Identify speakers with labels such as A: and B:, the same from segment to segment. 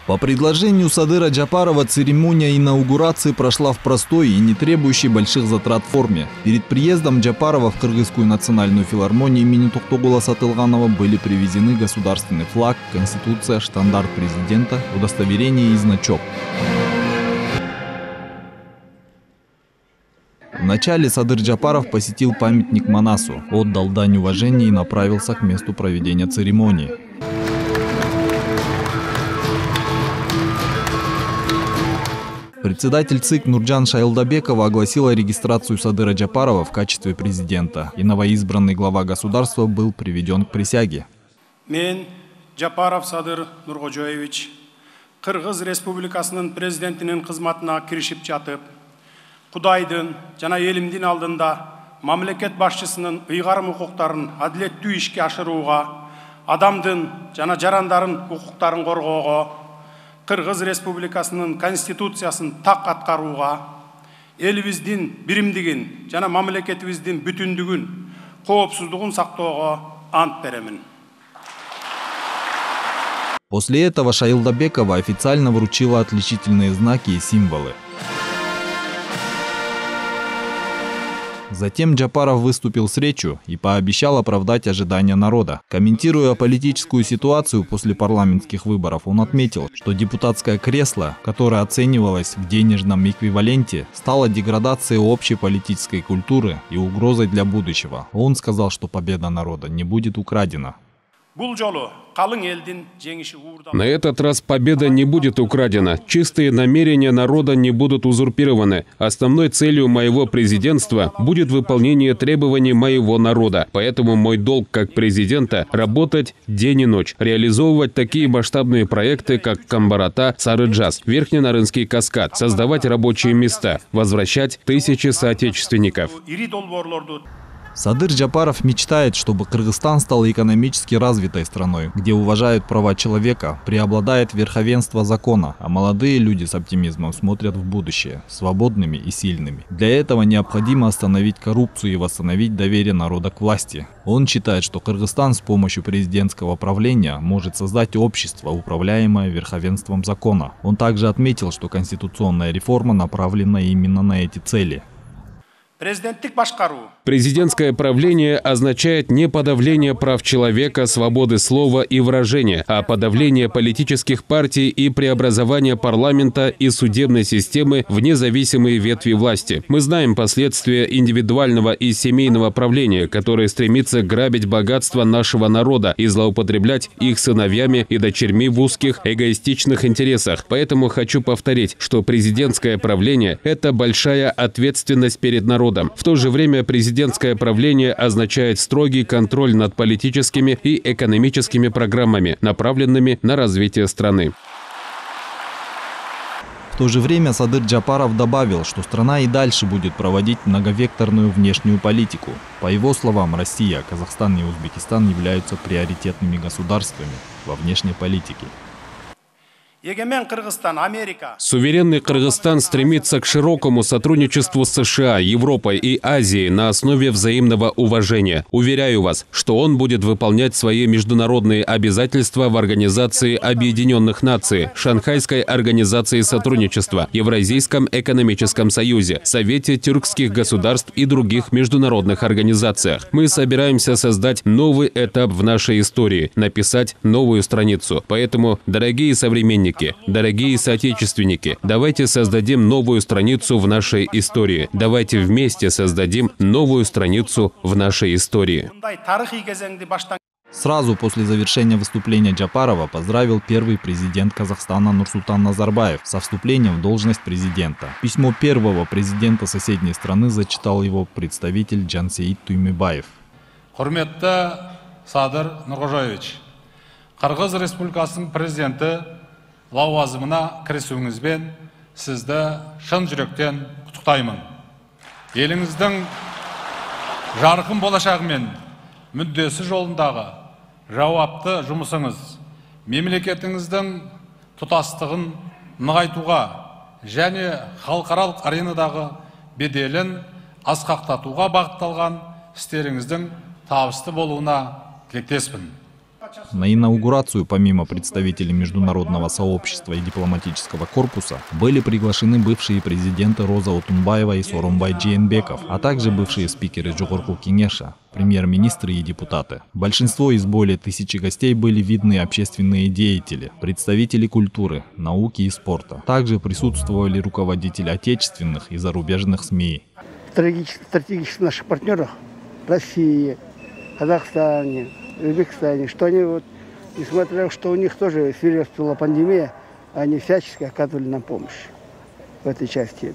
A: По предложению Садыра Джапарова церемония инаугурации прошла в простой и не требующей больших затрат форме. Перед приездом Джапарова в Кыргызскую национальную филармонию имени Токтогула Сатылганова были привезены государственный флаг, конституция, штандарт президента, удостоверение и значок. Вначале Садыр Джапаров посетил памятник Манасу, отдал дань уважения и направился к месту проведения церемонии. Председатель ЦИК Нурджан Шайлдабекова огласила регистрацию Садыра Джапарова в качестве президента, и новоизбранный глава государства был приведен к присяге.
B: Мен Джапаров Садыр Нургожоевич, Кыргыз Республикасынын президентинин кызматына киришип жатып, Кудайдын жана элимдин алдында мамлекет башчысынын ыйгарым укуктарын адилеттүү ишке ашырууга, адамдын жана жарандардын укуктарын коргоого, Кыргыз Республикасынын конституциясын так аткарууга, элибиздин биримдигин жана мамлекетибиздин бүтүндүгүн, коопсуздугун сактоого ант беремин.
A: После этого Шайлдабекова официально вручила отличительные знаки и символы. Затем Джапаров выступил с речью и пообещал оправдать ожидания народа. Комментируя политическую ситуацию после парламентских выборов, он отметил, что депутатское кресло, которое оценивалось в денежном эквиваленте, стало деградацией общей политической культуры и угрозой для будущего. Он сказал, что победа народа не будет украдена.
C: На этот раз победа не будет украдена. Чистые намерения народа не будут узурпированы. Основной целью моего президентства будет выполнение требований моего народа. Поэтому мой долг как президента – работать день и ночь, реализовывать такие масштабные проекты, как Камбарата, Сары-Джаз, Верхненарынский каскад, создавать рабочие места, возвращать тысячи соотечественников.
A: Садыр Джапаров мечтает, чтобы Кыргызстан стал экономически развитой страной, где уважают права человека, преобладает верховенство закона, а молодые люди с оптимизмом смотрят в будущее, свободными и сильными. Для этого необходимо остановить коррупцию и восстановить доверие народа к власти. Он считает, что Кыргызстан с помощью президентского правления может создать общество, управляемое верховенством закона. Он также отметил, что конституционная реформа направлена именно на эти цели.
C: Президентское правление означает не подавление прав человека, свободы слова и выражения, а подавление политических партий и преобразование парламента и судебной системы в независимые ветви власти. Мы знаем последствия индивидуального и семейного правления, которое стремится грабить богатство нашего народа и злоупотреблять их сыновьями и дочерьми в узких эгоистичных интересах. Поэтому хочу повторить, что президентское правление – это большая ответственность перед народом. В то же время президентское правление означает строгий контроль над политическими и экономическими программами, направленными на развитие страны.
A: В то же время Садыр Джапаров добавил, что страна и дальше будет проводить многовекторную внешнюю политику. По его словам, Россия, Казахстан и Узбекистан являются приоритетными государствами во внешней политике.
C: Суверенный Кыргызстан стремится к широкому сотрудничеству с США, Европой и Азией на основе взаимного уважения. Уверяю вас, что он будет выполнять свои международные обязательства в Организации Объединенных Наций, Шанхайской организации сотрудничества, Евразийском экономическом союзе, Совете тюркских государств и других международных организациях. Мы собираемся создать новый этап в нашей истории, написать новую страницу. Поэтому, дорогие современники, дорогие соотечественники, давайте создадим новую страницу в нашей истории. Давайте вместе создадим новую страницу в нашей истории.
A: Сразу после завершения выступления Джапарова поздравил первый президент Казахстана Нурсултан Назарбаев со вступлением в должность президента. Письмо первого президента соседней страны зачитал его представитель Джансейит Туймебаев.
D: Құрметті Садыр Нургожоевич, Кыргыз Республикасының президенті лауазымына кірісуіңізбен сізді шын жүректен құттықтаймын. Еліңіздің жарқын болашағы мен мүддесі жолындағы жауапты жұмысыңыз мемлекетіңіздің тұтастығын нығайтуға және халықаралық аренадағы беделін асқақтатуға бағытталған істеріңіздің табысты болуына тілектеспін.
A: На инаугурацию, помимо представителей международного сообщества и дипломатического корпуса, были приглашены бывшие президенты Роза Отунбаева и Сооронбай Жээнбеков, а также бывшие спикеры Жогорку Кеңеша, премьер-министры и депутаты. Большинство из более 1000 гостей были видные общественные деятели, представители культуры, науки и спорта. Также присутствовали руководители отечественных и зарубежных СМИ.
E: Стратегических наших партнеров России, Казахстане, Узбекистане, что они, несмотря на то, что у них тоже свирепствовала пандемия, они всячески оказывали нам помощь в этой части.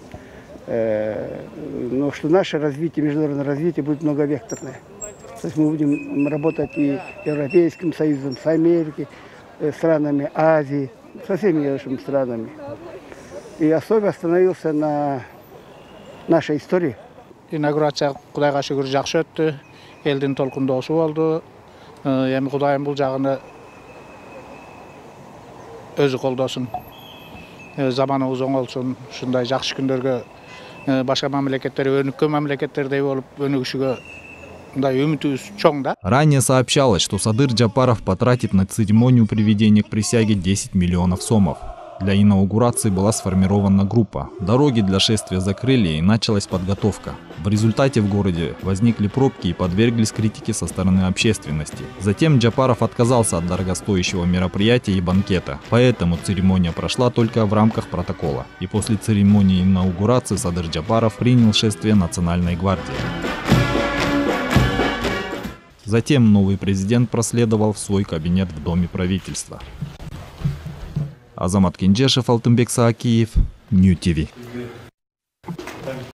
E: Но что наше развитие, международное развитие будет многовекторное. То есть мы будем работать и с Европейским Союзом, с Америкой, странами Азии, со всеми нашими странами. И особо остановился на нашей истории.
F: Инаугурация, Кудайга шүгүр, жакшы өттү. Элдин толкундоосу болду. Эми Кудайым бул жагына өзү колдосун. Заманыбыз оңолсун. Ушундай жакшы күндөргө башка мамлекеттер, өнүккөн мамлекеттердей болуп өнүгүшүгө мындай үмүтүбүз чоң да.
A: Ранее сообщалось, что Садыр Джапаров потратит на церемонию приведения к присяге 10 миллионов сомов. Для инаугурации была сформирована группа. Дороги для шествия закрыли и началась подготовка. В результате в городе возникли пробки и подверглись критике со стороны общественности. Затем Джапаров отказался от дорогостоящего мероприятия и банкета. Поэтому церемония прошла только в рамках протокола. И после церемонии инаугурации Садыр Джапаров принял шествие Национальной гвардии. Затем новый президент проследовал в свой кабинет в Доме правительства. Азамат Кенжешев, Алтынбек Саакиев, Нью ТВ.